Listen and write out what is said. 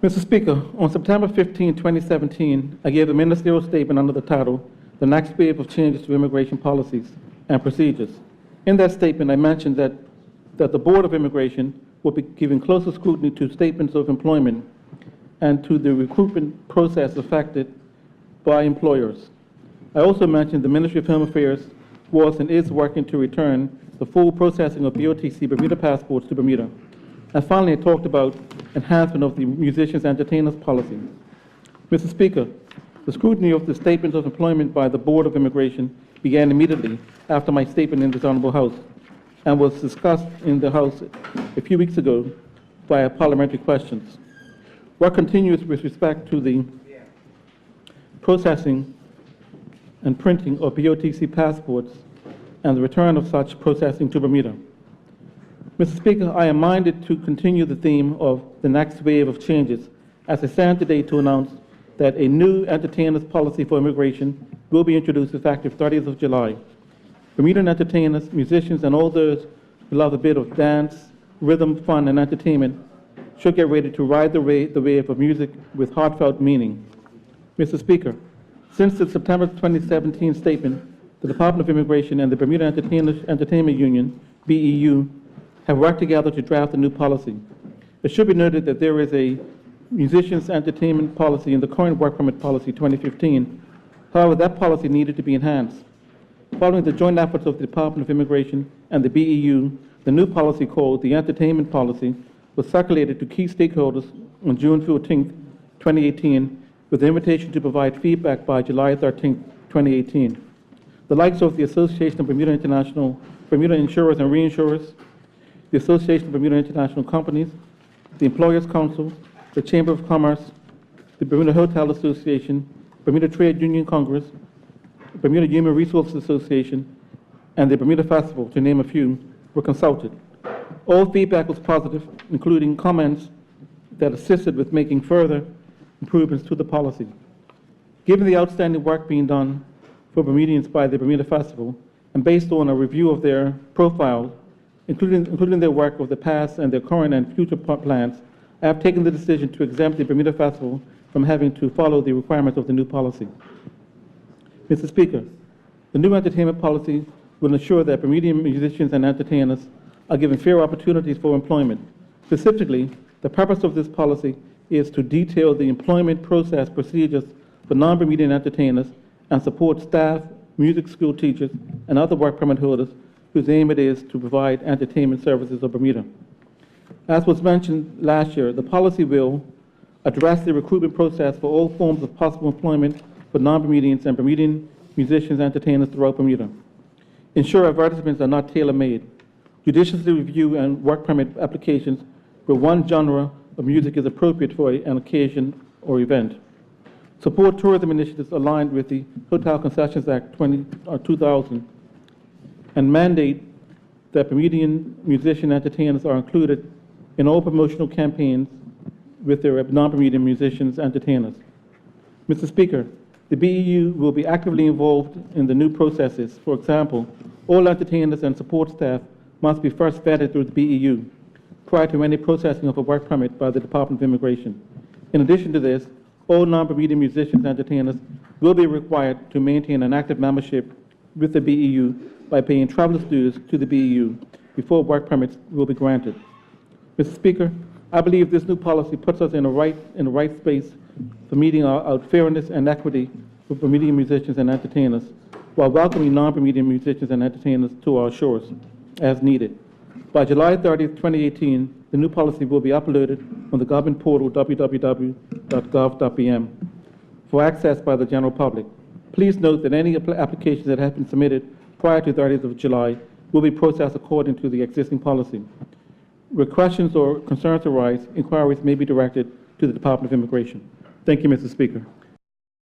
Mr. Speaker, on September 15, 2017, I gave a ministerial statement under the title, "The Next Wave of Changes to Immigration Policies and Procedures." In that statement, I mentioned that the Board of Immigration will be giving closer scrutiny to statements of employment and to the recruitment process affected by employers. I also mentioned the Ministry of Home Affairs was and is working to return the full processing of BOTC Bermuda passports to Bermuda. And finally, I talked about enhancement of the musicians and entertainers policy. Mr. Speaker, the scrutiny of the statements of employment by the Board of Immigration began immediately after my statement in this Honorable House and was discussed in the House a few weeks ago via parliamentary questions. Work continues with respect to the processing and printing of BOTC passports and the return of such processing to Bermuda. Mr. Speaker, I am minded to continue the theme of the next wave of changes as I stand today to announce that a new entertainers policy for immigration will be introduced effective 30th of July. Bermudan entertainers, musicians, and all those who love a bit of dance, rhythm, fun, and entertainment should get ready to ride the wave of music with heartfelt meaning. Mr. Speaker, since the September 2017 statement, the Department of Immigration and the Bermuda Entertainment Union, BEU, have worked together to draft a new policy. It should be noted that there is a musicians entertainment policy in the current work permit policy 2015. However, that policy needed to be enhanced. Following the joint efforts of the Department of Immigration and the BEU, the new policy called the Entertainment Policy was circulated to key stakeholders on June 14, 2018, with the invitation to provide feedback by July 13, 2018. The likes of the Association of Bermuda Insurers and Reinsurers, the Association of Bermuda International Companies, the Employers Council, the Chamber of Commerce, the Bermuda Hotel Association, Bermuda Trade Union Congress, Bermuda Human Resources Association, and the Bermuda Festival, to name a few, were consulted. All feedback was positive, including comments that assisted with making further improvements to the policy. Given the outstanding work being done for Bermudians by the Bermuda Festival, and based on a review of their profiles, including their work of the past and their current and future plans, I have taken the decision to exempt the Bermuda Festival from having to follow the requirements of the new policy. Mr. Speaker, the new entertainment policy will ensure that Bermudian musicians and entertainers are given fair opportunities for employment. Specifically, the purpose of this policy is to detail the employment process procedures for non-Bermudian entertainers and support staff, music school teachers, and other work permit holders whose aim it is to provide entertainment services of Bermuda. As was mentioned last year, the policy will address the recruitment process for all forms of possible employment for non-Bermudians and Bermudian musicians and entertainers throughout Bermuda. Ensure advertisements are not tailor-made. Judiciously review and work permit applications where one genre of music is appropriate for an occasion or event. Support tourism initiatives aligned with the Hotel Concessions Act 2000 and mandate that Bermudian musician entertainers are included in all promotional campaigns with their non-Bermudian musicians entertainers. Mr. Speaker, the BEU will be actively involved in the new processes. For example, all entertainers and support staff must be first vetted through the BEU prior to any processing of a work permit by the Department of Immigration. In addition to this, all non-Bermudian musicians and entertainers will be required to maintain an active membership with the BEU by paying traveler's dues to the BEU before work permits will be granted. Mr. Speaker, I believe this new policy puts us in the right space for meeting our fairness and equity for Bermudian musicians and entertainers, while welcoming non-Bermudian musicians and entertainers to our shores as needed. By July 30th, 2018, the new policy will be uploaded on the government portal www.gov.bm for access by the general public. Please note that any applications that have been submitted prior to 30th of July will be processed according to the existing policy. Where questions or concerns arise, inquiries may be directed to the Department of Immigration. Thank you, Mr. Speaker.